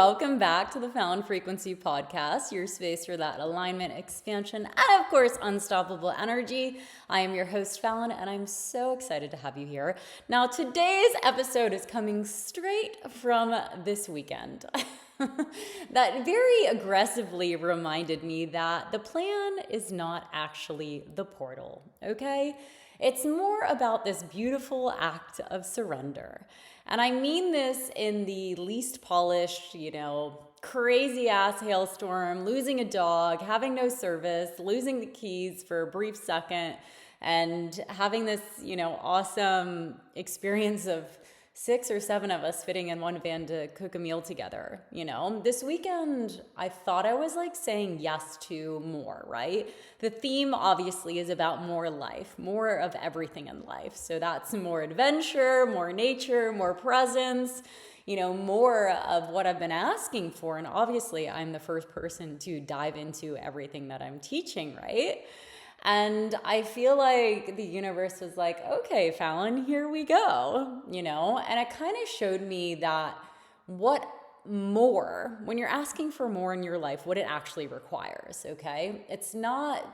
welcome back to the Fallon Frequency Podcast, your space for that alignment, expansion, and of course, unstoppable energy. I am your host, Fallon, and I'm so excited to have you here. Now, today's episode is coming straight from this weekend. That very aggressively reminded me that the plan is not actually the portal, okay? It's more about this beautiful act of surrender. And I mean this in the least polished, crazy ass hailstorm, losing a dog, having no service, losing the keys for a brief second, and having this, awesome experience of 6 or 7 of us fitting in one van to cook a meal together. This weekend, I thought I was saying yes to more, right? The theme obviously is about more life, more of everything in life. So that's more adventure, more nature, more presence, more of what I've been asking for. And obviously I'm the first person to dive into everything that I'm teaching, right? And I feel like the universe was like, okay, Fallon, here we go, and it kind of showed me that when you're asking for more in your life, what it actually requires, okay? It's not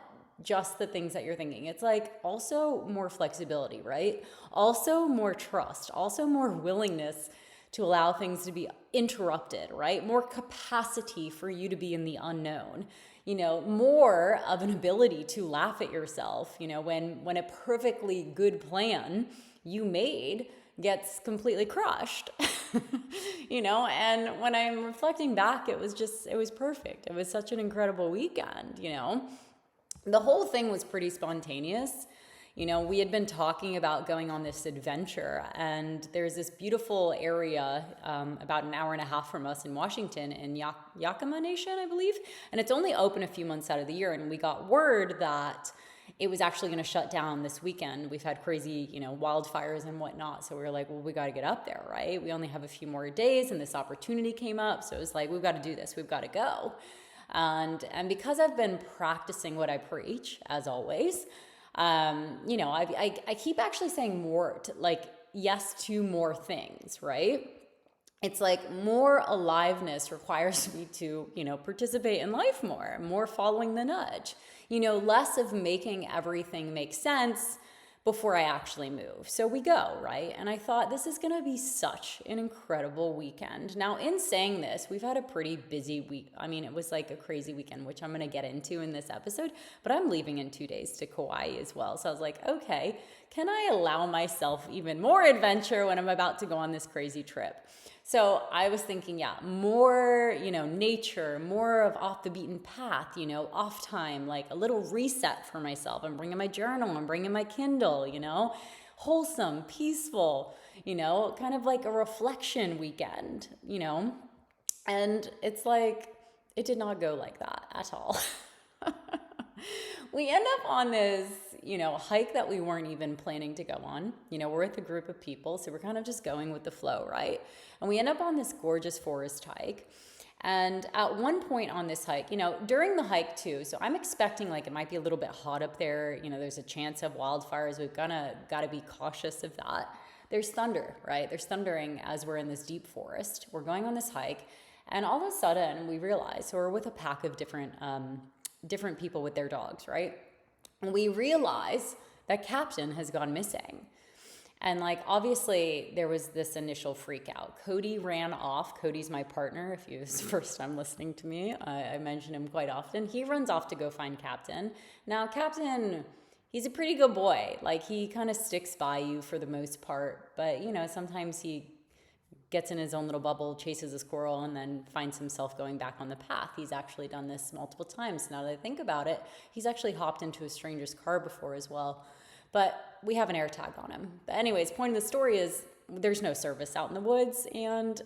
just the things that you're thinking. It's also more flexibility, right? Also more trust, also more willingness to allow things to be interrupted, right? More capacity for you to be in the unknown. More of an ability to laugh at yourself, when a perfectly good plan you made gets completely crushed, and when I'm reflecting back, it was perfect. It was such an incredible weekend, The whole thing was pretty spontaneous. We had been talking about going on this adventure, and there's this beautiful area about an hour and a half from us in Washington in Yakima Nation, I believe. And it's only open a few months out of the year. And we got word that it was actually going to shut down this weekend. We've had crazy, wildfires and whatnot. So we were like, well, we got to get up there, right? We only have a few more days, and this opportunity came up. So it was like, we've got to do this. We've got to go. And because I've been practicing what I preach, as always, I keep actually saying more yes to more things, right? It's more aliveness requires me to, participate in life more following the nudge, less of making everything make sense before I actually move. So we go, right? And I thought this is going to be such an incredible weekend. Now, in saying this, we've had a pretty busy week. I mean, it was a crazy weekend, which I'm going to get into in this episode, but I'm leaving in 2 days to Kauai as well. So I was like, okay, can I allow myself even more adventure when I'm about to go on this crazy trip? So I was thinking, more, nature, more of off the beaten path, off time, a little reset for myself. I'm bringing my journal, I'm bringing my Kindle, wholesome, peaceful, kind of a reflection weekend, and it's it did not go like that at all. We end up on this, hike that we weren't even planning to go on. We're with a group of people, so we're kind of just going with the flow, right? And we end up on this gorgeous forest hike. And at one point on this hike, during the hike too, so I'm expecting it might be a little bit hot up there. There's a chance of wildfires. We've got to be cautious of that. There's thunder, right? There's thundering as we're in this deep forest. We're going on this hike, and all of a sudden we realize, so we're with a pack of different people with their dogs, right? And we realize that Captain has gone missing. And obviously there was this initial freak out. Cody ran off. Cody's my partner. If it's the first time listening to me, I mention him quite often. He runs off to go find Captain. Now, Captain, he's a pretty good boy. He kind of sticks by you for the most part. But, sometimes he gets in his own little bubble, chases a squirrel, and then finds himself going back on the path. He's actually done this multiple times. Now that I think about it, he's actually hopped into a stranger's car before as well. But we have an air tag on him. But anyways, point of the story is there's no service out in the woods, and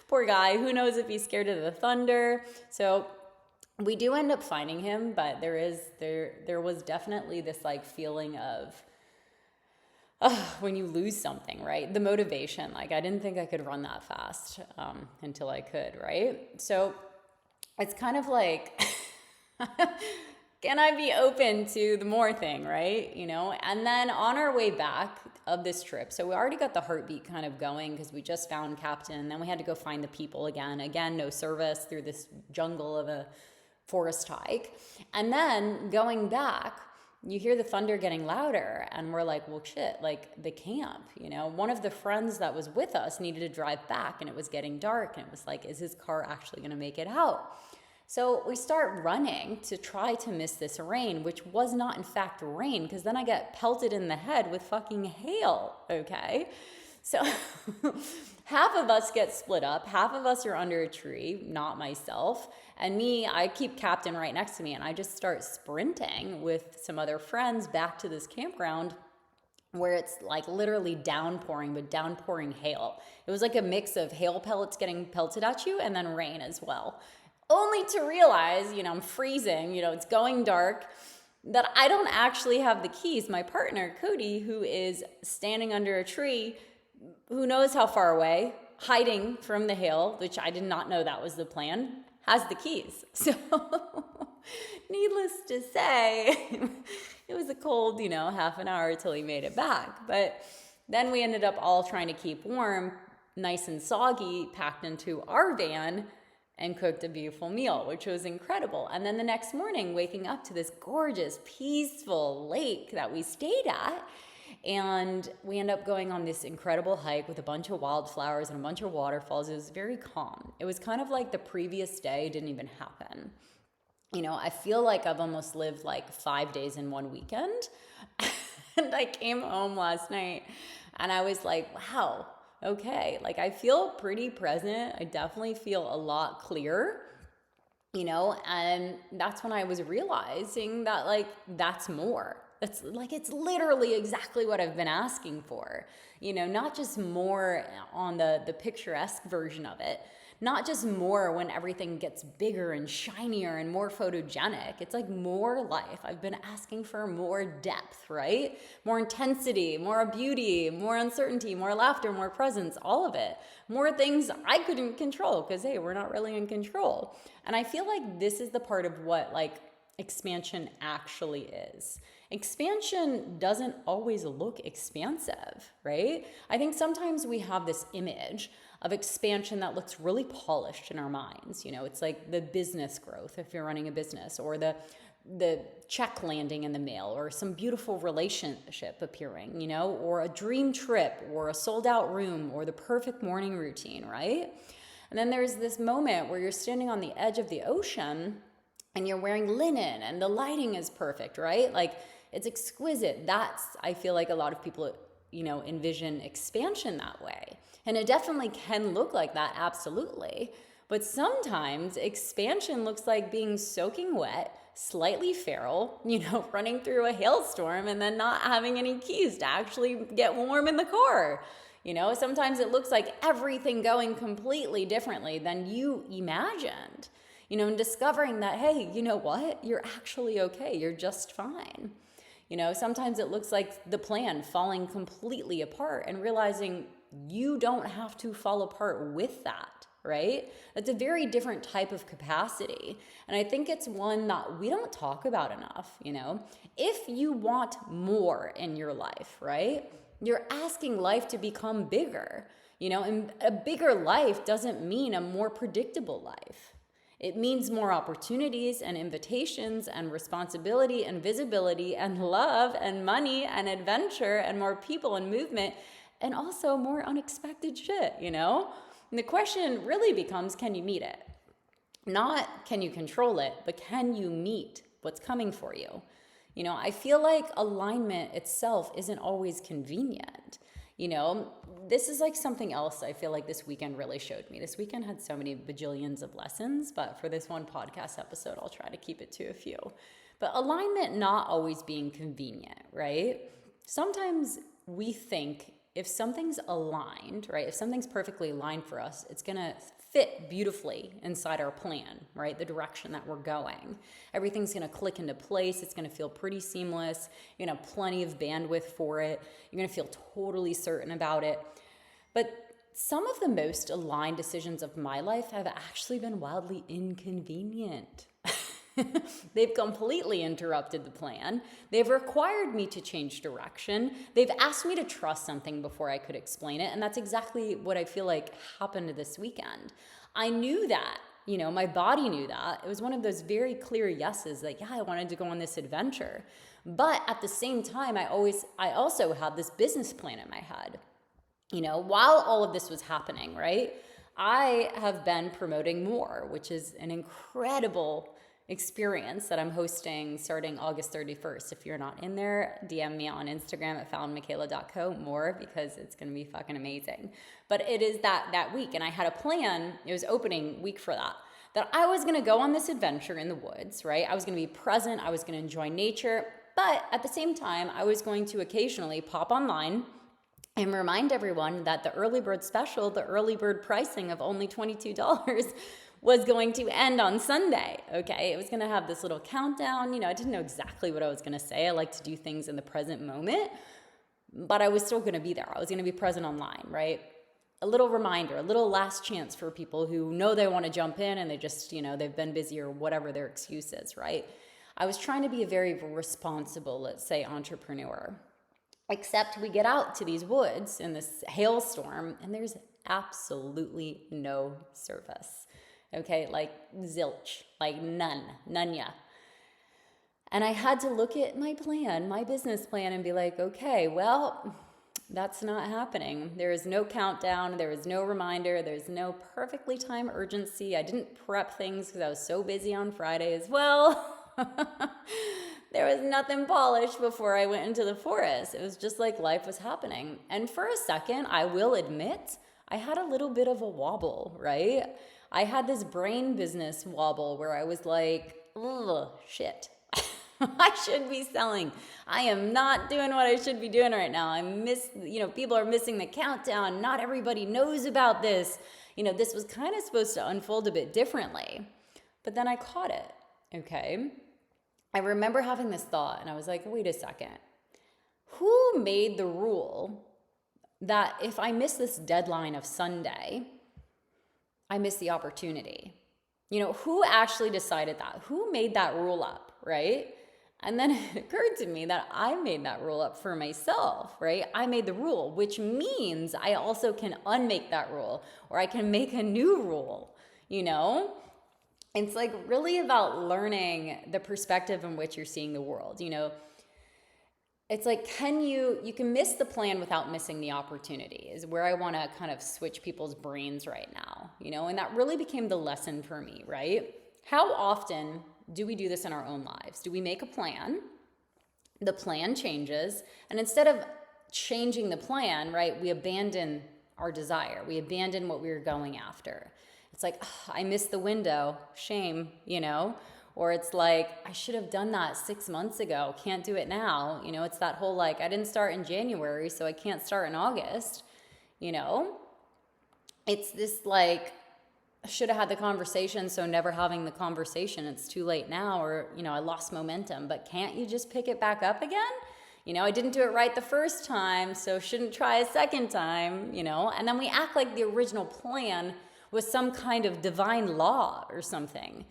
poor guy, who knows if he's scared of the thunder. So we do end up finding him, but there was definitely this feeling of when you lose something, right? The motivation, I didn't think I could run that fast until I could, right? So it's kind of can I be open to the more thing, right? And then on our way back, of this trip, so we already got the heartbeat kind of going because we just found Captain. Then we had to go find the people again. Again, no service through this jungle of a forest hike. And then going back, you hear the thunder getting louder, and we're like, well, shit, like the camp, one of the friends that was with us needed to drive back, and it was getting dark, and it was like, is his car actually going to make it out? So we start running to try to miss this rain, which was not in fact rain, because then I get pelted in the head with fucking hail, okay? So half of us get split up, half of us are under a tree, not myself, and me, I keep Captain right next to me, and I just start sprinting with some other friends back to this campground where it's like literally downpouring, but downpouring hail. It was like a mix of hail pellets getting pelted at you and then rain as well. Only to realize, I'm freezing, it's going dark, that I don't actually have the keys. My partner, Cody, who is standing under a tree, who knows how far away, hiding from the hail, which I did not know that was the plan, has the keys. So needless to say, it was a cold, half an hour till he made it back. But then we ended up all trying to keep warm, nice and soggy, packed into our van, and cooked a beautiful meal, which was incredible. And then the next morning, waking up to this gorgeous, peaceful lake that we stayed at, and we end up going on this incredible hike with a bunch of wildflowers and a bunch of waterfalls. It was very calm. It was kind of like the previous day didn't even happen. I feel like I've almost lived like 5 days in one weekend. And I came home last night and I was like, wow, okay, like I feel pretty present. I definitely feel a lot clearer, and that's when I was realizing that like that's more. It's like, it's literally exactly what I've been asking for, not just more on the picturesque version of it, not just more when everything gets bigger and shinier and more photogenic. It's like more life. I've been asking for more depth, right? More intensity, more beauty, more uncertainty, more laughter, more presence, all of it. More things I couldn't control because, hey, we're not really in control. And I feel like this is the part of what like expansion actually is. Expansion doesn't always look expansive, right? I think sometimes we have this image of expansion that looks really polished in our minds. It's like the business growth if you're running a business, or the check landing in the mail, or some beautiful relationship appearing, or a dream trip, or a sold out room, or the perfect morning routine, right? And then there's this moment where you're standing on the edge of the ocean and you're wearing linen and the lighting is perfect, right? Like it's exquisite. I feel like a lot of people, envision expansion that way. And it definitely can look like that, absolutely. But sometimes expansion looks like being soaking wet, slightly feral, running through a hailstorm and then not having any keys to actually get warm in the car. Sometimes it looks like everything going completely differently than you imagined. And discovering that, hey, you know what? You're actually okay. You're just fine. Sometimes it looks like the plan falling completely apart and realizing you don't have to fall apart with that, right? That's a very different type of capacity. And I think it's one that we don't talk about enough, If you want more in your life, right? You're asking life to become bigger, and a bigger life doesn't mean a more predictable life. It means more opportunities and invitations and responsibility and visibility and love and money and adventure and more people and movement and also more unexpected shit, And the question really becomes, can you meet it? Not can you control it, but can you meet what's coming for you? I feel like alignment itself isn't always convenient. This is like something else I feel like this weekend really showed me. This weekend had so many bajillions of lessons, but for this one podcast episode, I'll try to keep it to a few. But alignment not always being convenient, right? Sometimes we think if something's aligned, right? If something's perfectly aligned for us, it's going to fit beautifully inside our plan, right? The direction that we're going. Everything's going to click into place. It's going to feel pretty seamless. You're going to have plenty of bandwidth for it. You're going to feel totally certain about it. But some of the most aligned decisions of my life have actually been wildly inconvenient. They've completely interrupted the plan. They've required me to change direction. They've asked me to trust something before I could explain it. And that's exactly what I feel like happened this weekend. I knew that, my body knew that. It was one of those very clear yeses that, yeah, I wanted to go on this adventure. But at the same time, I also had this business plan in my head. While all of this was happening, right? I have been promoting more, which is an incredible experience that I'm hosting starting August 31st. If you're not in there, DM me on Instagram at foundmichaela.co more, because it's going to be fucking amazing. But it is that week, and I had a plan. It was opening week for that I was going to go on this adventure in the woods, right? I was going to be present. I was going to enjoy nature. But at the same time, I was going to occasionally pop online and remind everyone that the early bird special, the early bird pricing of only $22 was going to end on Sunday, okay? It was going to have this little countdown. I didn't know exactly what I was going to say. I like to do things in the present moment, but I was still going to be there. I was going to be present online, right? A little reminder, a little last chance for people who know they want to jump in and they just, they've been busy or whatever their excuse is, right? I was trying to be a very responsible, let's say, entrepreneur. Except we get out to these woods in this hailstorm and there's absolutely no service. Okay, like zilch, like none ya. And I had to look at my plan, my business plan, and be like, okay, well, that's not happening. There is no countdown. There is no reminder. There's no perfectly timed urgency. I didn't prep things because I was so busy on Friday as well. There was nothing polished before I went into the forest. It was just like life was happening. And for a second, I will admit, I had a little bit of a wobble, right? I had this brain business wobble where I was like, ugh, shit. I should be selling. I am not doing what I should be doing right now. People are missing the countdown. Not everybody knows about this. This was kind of supposed to unfold a bit differently. But then I caught it, okay? I remember having this thought and I was like, wait a second. Who made the rule that if I miss this deadline of Sunday, I miss the opportunity? Who actually decided that? Who made that rule up, right? And then it occurred to me that I made that rule up for myself, right? I made the rule, which means I also can unmake that rule, or I can make a new rule, It's like really about learning the perspective in which you're seeing the world, It's like, you can miss the plan without missing the opportunity is where I want to kind of switch people's brains right now, and that really became the lesson for me, right? How often do we do this in our own lives? Do we make a plan? The plan changes, and instead of changing the plan, right, we abandon our desire. We abandon what we were going after. It's like, I missed the window, shame, Or it's like, I should have done that 6 months ago, can't do it now. It's that whole like, I didn't start in January, so I can't start in August, It's this like, I should have had the conversation, so never having the conversation, it's too late now, or, I lost momentum, but can't you just pick it back up again? I didn't do it right the first time, so shouldn't try a second time, And then we act like the original plan was some kind of divine law or something.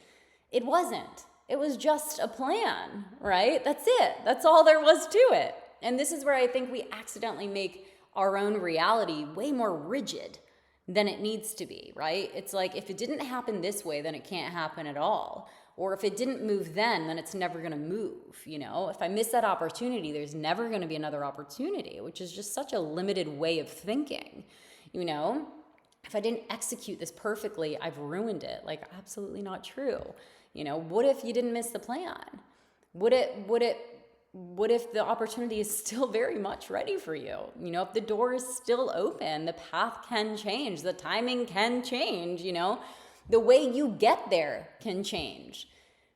It wasn't. It was just a plan, right? That's it. That's all there was to it. And this is where I think we accidentally make our own reality way more rigid than it needs to be, right? It's like, if it didn't happen this way, then it can't happen at all. Or if it didn't move then it's never going to move, If I miss that opportunity, there's never going to be another opportunity, which is just such a limited way of thinking, If I didn't execute this perfectly, I've ruined it. Like, absolutely not true. What if you didn't miss the plan? What if the opportunity is still very much ready for you? If the door is still open, the path can change, the timing can change, the way you get there can change.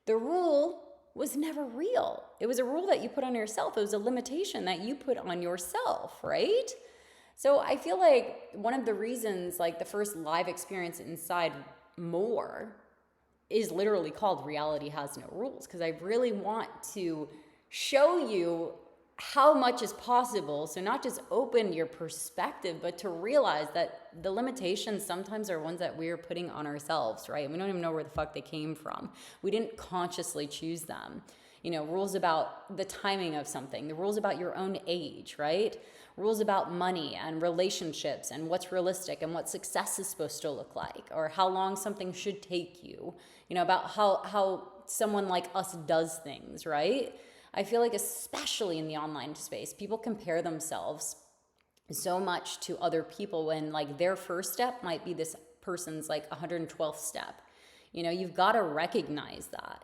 The rule was never real. It was a rule that you put on yourself. It was a limitation that you put on yourself, right? So I feel like one of the reasons, like the first live experience inside More is literally called Reality Has No Rules, because I really want to show you how much is possible. So not just open your perspective, but to realize that the limitations sometimes are ones that we're putting on ourselves, right? And we don't even know where the fuck they came from. We didn't consciously choose them. Rules about the timing of something, the rules about your own age, right? Rules about money and relationships and what's realistic and what success is supposed to look like, or how long something should take you, about how someone like us does things, right? I feel like especially in the online space, people compare themselves so much to other people when like their first step might be this person's like 112th step. You've got to recognize that,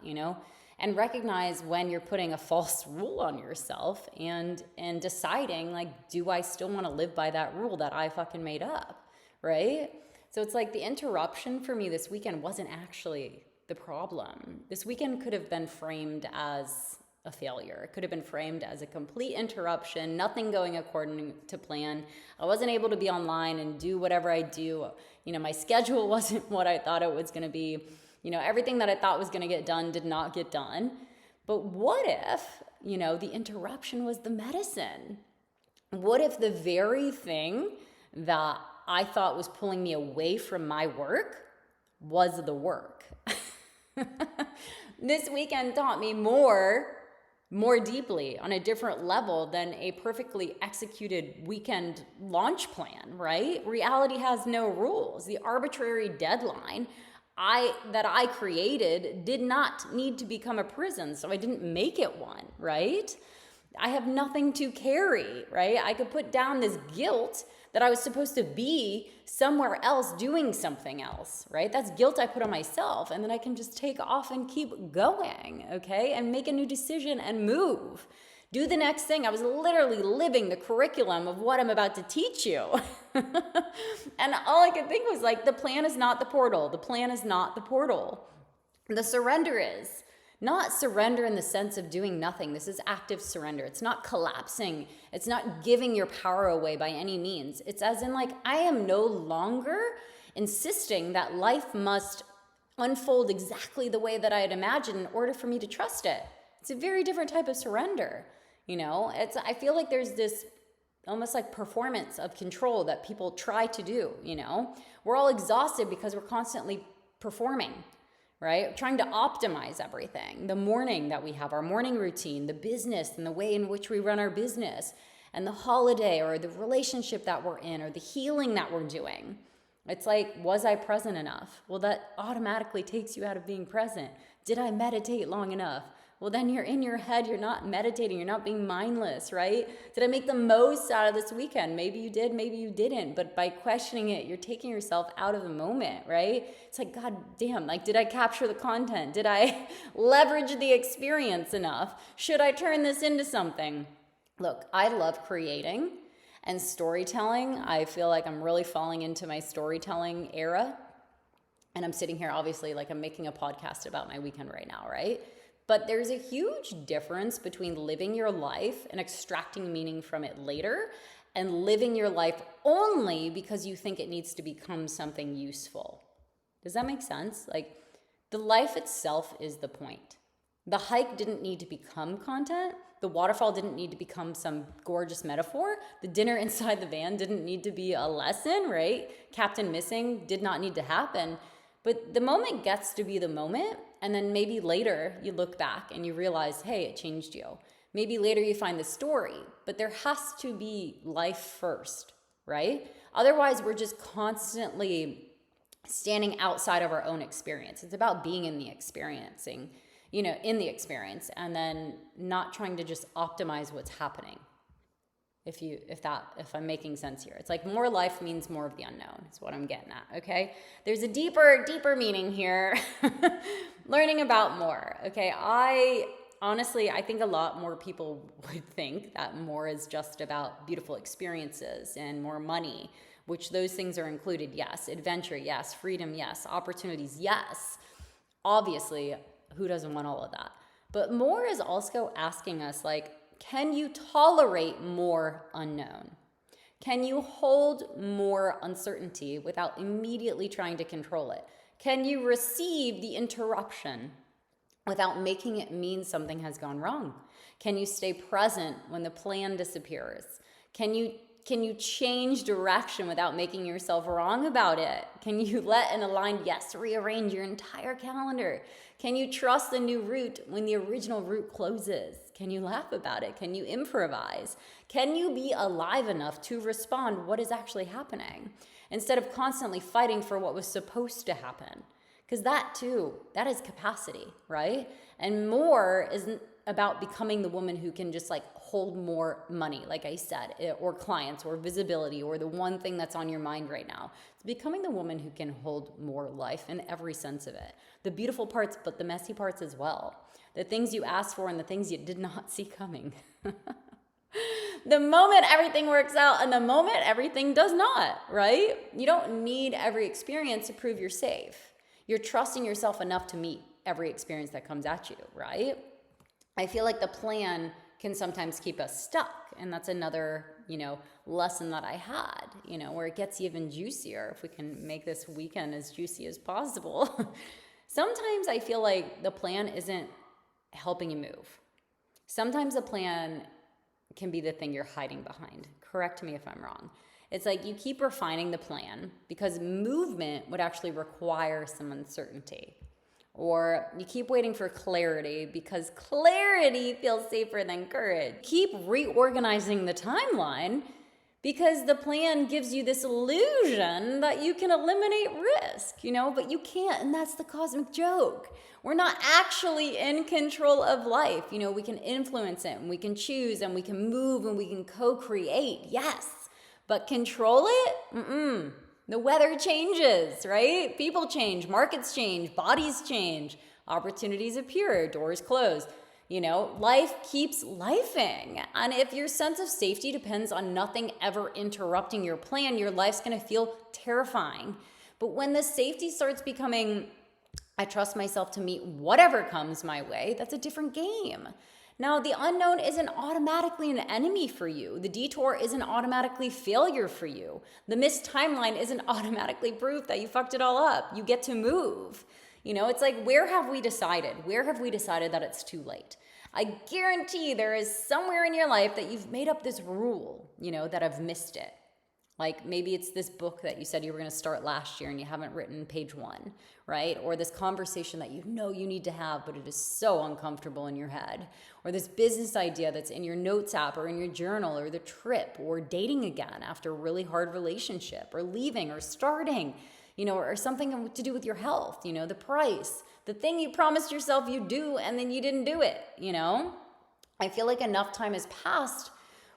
and recognize when you're putting a false rule on yourself and deciding like, do I still want to live by that rule that I fucking made up, right? So it's like the interruption for me this weekend wasn't actually the problem. This weekend could have been framed as a failure. It could have been framed as a complete interruption, nothing going according to plan. I wasn't able to be online and do whatever I do. My schedule wasn't what I thought it was going to be. Everything that I thought was going to get done did not get done. But what if, the interruption was the medicine? What if the very thing that I thought was pulling me away from my work was the work? This weekend taught me more deeply on a different level than a perfectly executed weekend launch plan, right? Reality has no rules. The arbitrary deadline that I created did not need to become a prison, so I didn't make it one, right? I have nothing to carry, right? I could put down this guilt that I was supposed to be somewhere else doing something else, right? That's guilt I put on myself, and then I can just take off and keep going, okay? And make a new decision and move. Do the next thing. I was literally living the curriculum of what I'm about to teach you. And all I could think was like, the plan is not the portal. The plan is not the portal. The surrender is. Not surrender in the sense of doing nothing. This is active surrender. It's not collapsing. It's not giving your power away by any means. It's as in like, I am no longer insisting that life must unfold exactly the way that I had imagined in order for me to trust it. It's a very different type of surrender. I feel like there's this almost like performance of control that people try to do, We're all exhausted because we're constantly performing, right? Trying to optimize everything. The morning that we have, our morning routine, the business and the way in which we run our business, and the holiday or the relationship that we're in or the healing that we're doing. It's like, was I present enough? Well, that automatically takes you out of being present. Did I meditate long enough? Well, then you're in your head, you're not meditating, you're not being mindless, right? Did I make the most out of this weekend? Maybe you did, maybe you didn't. But by questioning it, you're taking yourself out of the moment, right? It's like, God damn, like, did I capture the content? Did I leverage the experience enough? Should I turn this into something? Look, I love creating and storytelling. I feel like I'm really falling into my storytelling era. And I'm sitting here, obviously, like I'm making a podcast about my weekend right now, right? But there's a huge difference between living your life and extracting meaning from it later and living your life only because you think it needs to become something useful. Does that make sense? Like, the life itself is the point. The hike didn't need to become content. The waterfall didn't need to become some gorgeous metaphor. The dinner inside the van didn't need to be a lesson, right? Captain Missing did not need to happen. But the moment gets to be the moment, and then maybe later you look back and you realize, hey, it changed you. Maybe later you find the story, but there has to be life first, right? Otherwise, we're just constantly standing outside of our own experience. It's about being in the experiencing, in the experience, and then not trying to just optimize what's happening. If I'm making sense here. It's like more life means more of the unknown. Is what I'm getting at, okay? There's a deeper meaning here. Learning about more, okay? I think a lot more people would think that more is just about beautiful experiences and more money, which those things are included, yes. Adventure, yes. Freedom, yes. Opportunities, yes. Obviously, who doesn't want all of that? But more is also asking us, like, can you tolerate more unknown? Can you hold more uncertainty without immediately trying to control it? Can you receive the interruption without making it mean something has gone wrong? Can you stay present when the plan disappears? Can you change direction without making yourself wrong about it? Can you let an aligned yes rearrange your entire calendar? Can you trust the new route when the original route closes? Can you laugh about it? Can you improvise? Can you be alive enough to respond what is actually happening instead of constantly fighting for what was supposed to happen? Because that too, that is capacity, right? And more isn't about becoming the woman who can just like hold more money, like I said, or clients or visibility or the one thing that's on your mind right now. It's becoming the woman who can hold more life in every sense of it. The beautiful parts, but the messy parts as well. The things you asked for and the things you did not see coming. The moment everything works out and the moment everything does not, right? You don't need every experience to prove you're safe. You're trusting yourself enough to meet every experience that comes at you, right? I feel like the plan can sometimes keep us stuck. And that's another, lesson that I had, where it gets even juicier if we can make this weekend as juicy as possible. Sometimes I feel like the plan isn't helping you move. Sometimes the plan can be the thing you're hiding behind. Correct me if I'm wrong. It's like you keep refining the plan because movement would actually require some uncertainty. Or you keep waiting for clarity because clarity feels safer than courage. Keep reorganizing the timeline because the plan gives you this illusion that you can eliminate risk, but you can't, and that's the cosmic joke. We're not actually in control of life. We can influence it, and we can choose, and we can move, and we can co-create, yes. But control it? The weather changes, right? People change, markets change, bodies change, opportunities appear, doors close. Life keeps lifing. And if your sense of safety depends on nothing ever interrupting your plan, your life's gonna feel terrifying. But when the safety starts becoming, I trust myself to meet whatever comes my way, that's a different game. Now, the unknown isn't automatically an enemy for you. The detour isn't automatically failure for you. The missed timeline isn't automatically proof that you fucked it all up. You get to move. It's like, where have we decided? Where have we decided that it's too late? I guarantee there is somewhere in your life that you've made up this rule, that I've missed it. Like maybe it's this book that you said you were going to start last year and you haven't written page 1, right? Or this conversation that you need to have, but it is so uncomfortable in your head. Or this business idea that's in your notes app or in your journal, or the trip, or dating again after a really hard relationship, or leaving or starting, or something to do with your health, the price, the thing you promised yourself you'd do and then you didn't do it, I feel like enough time has passed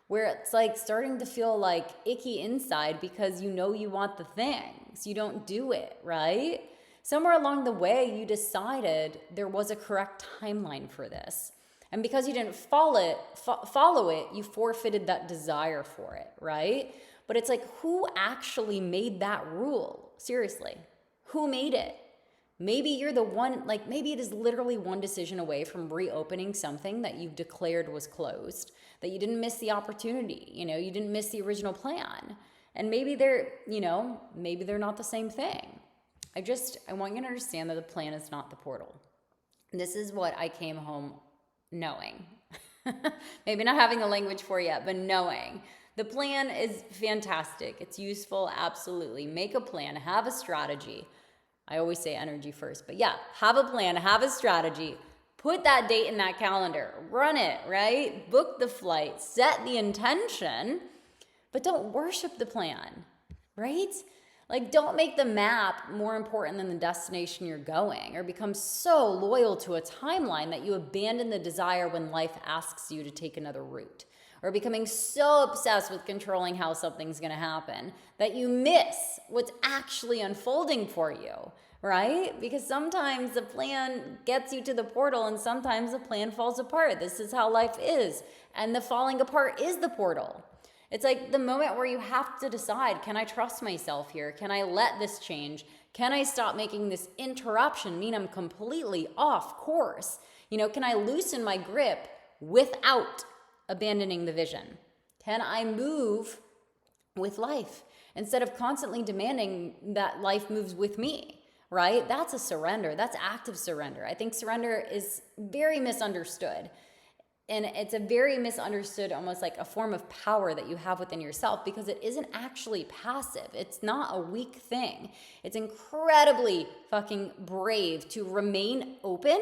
where it's like starting to feel like icky inside because you want the things. You don't do it, right? Somewhere along the way, you decided there was a correct timeline for this. And because you didn't follow it, you forfeited that desire for it, right? But it's like, who actually made that rule? Seriously, who made it? Maybe you're the one, maybe it is literally one decision away from reopening something that you've declared was closed, that you didn't miss the opportunity, you didn't miss the original plan. And maybe maybe they're not the same thing. I want you to understand that the plan is not the portal. This is what I came home knowing. Maybe not having the language for yet, but knowing. The plan is fantastic. It's useful, absolutely. Make a plan, have a strategy. I always say energy first, but yeah, have a plan, have a strategy, put that date in that calendar, run it, right? Book the flight, set the intention, but don't worship the plan, right? Don't make the map more important than the destination you're going, or become so loyal to a timeline that you abandon the desire when life asks you to take another route. Or becoming so obsessed with controlling how something's going to happen that you miss what's actually unfolding for you, right? Because sometimes the plan gets you to the portal and sometimes the plan falls apart. This is how life is. And the falling apart is the portal. It's like the moment where you have to decide, can I trust myself here? Can I let this change? Can I stop making this interruption mean I'm completely off course? Can I loosen my grip without abandoning the vision? Can I move with life instead of constantly demanding that life moves with me, right? That's a surrender. That's active surrender. I think surrender is very misunderstood. And it's a very misunderstood, almost like a form of power that you have within yourself, because it isn't actually passive. It's not a weak thing. It's incredibly fucking brave to remain open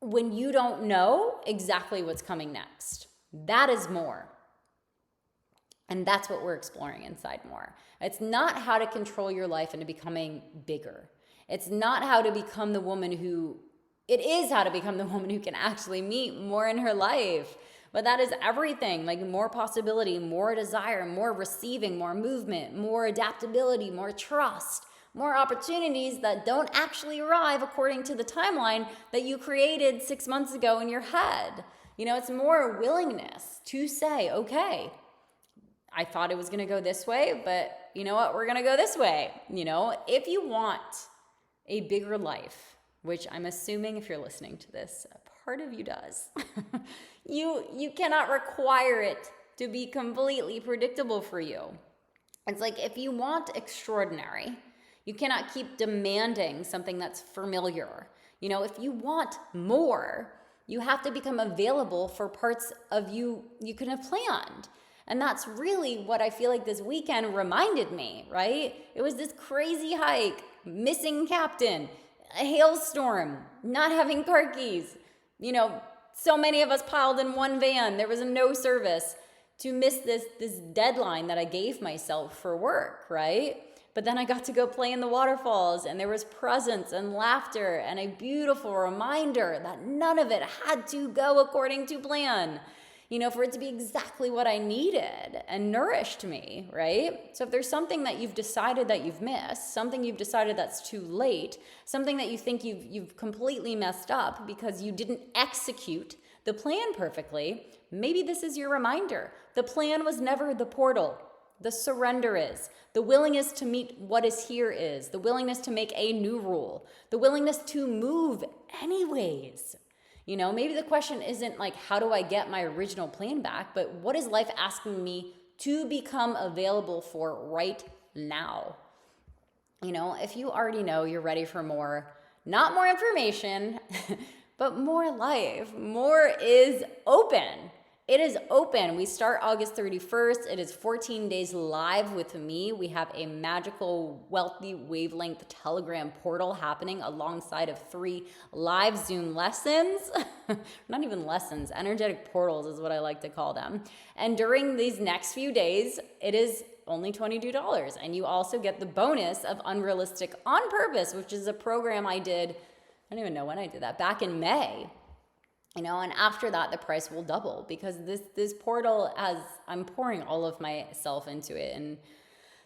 when you don't know exactly what's coming next. That is more. And that's what we're exploring inside more. It's not how to control your life into becoming bigger. It's not how to become the woman who, it is how to become the woman who can actually meet more in her life. But that is everything, like more possibility, more desire, more receiving, more movement, more adaptability, more trust, more opportunities that don't actually arrive according to the timeline that you created 6 months ago in your head. It's more willingness to say, okay, I thought it was going to go this way, but you know what? We're going to go this way. If you want a bigger life, which I'm assuming if you're listening to this, a part of you does, you cannot require it to be completely predictable for you. It's like if you want extraordinary, you cannot keep demanding something that's familiar. If you want more, you have to become available for parts of you couldn't have planned. And that's really what I feel like this weekend reminded me, right? It was this crazy hike, missing captain, a hailstorm, not having car keys. So many of us piled in one van. There was no service, to miss this deadline that I gave myself for work, right? But then I got to go play in the waterfalls, and there was presence and laughter and a beautiful reminder that none of it had to go according to plan. For it to be exactly what I needed and nourished me, right? So if there's something that you've decided that you've missed, something you've decided that's too late, something that you think you've completely messed up because you didn't execute the plan perfectly, maybe this is your reminder. The plan was never the portal. The surrender is. The willingness to meet what is here is. The willingness to make a new rule. The willingness to move anyways. Maybe the question isn't like, how do I get my original plan back? But what is life asking me to become available for right now? If you already know you're ready for more, not more information, but more life, more is open. It is open. We start August 31st. It is 14 days live with me. We have a magical, wealthy wavelength Telegram portal happening alongside of 3 live Zoom lessons. Not even lessons, energetic portals is what I like to call them. And during these next few days, it is only $22. And you also get the bonus of Unrealistic on Purpose, which is a program I did, I don't even know when I did that, back in May. And after that, the price will double, because this portal, I'm pouring all of myself into it, and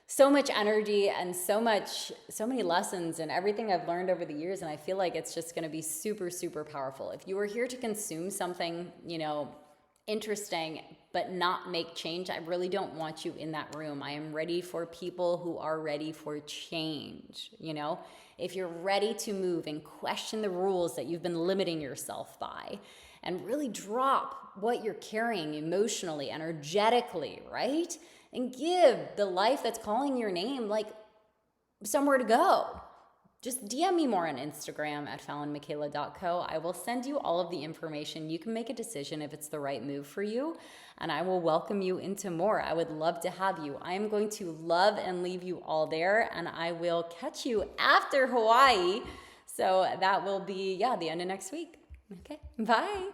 so much energy and so many lessons and everything I've learned over the years. And I feel like it's just going to be super, super powerful. If you are here to consume something, interesting, but not make change, I really don't want you in that room. I am ready for people who are ready for change. If you're ready to move and question the rules that you've been limiting yourself by, and really drop what you're carrying emotionally, energetically, right? And give the life that's calling your name, like, somewhere to go. Just DM me more on Instagram at fallonmichaela.co. I will send you all of the information. You can make a decision if it's the right move for you, and I will welcome you into more. I would love to have you. I am going to love and leave you all there, and I will catch you after Hawaii. So that will be, the end of next week. Okay, bye.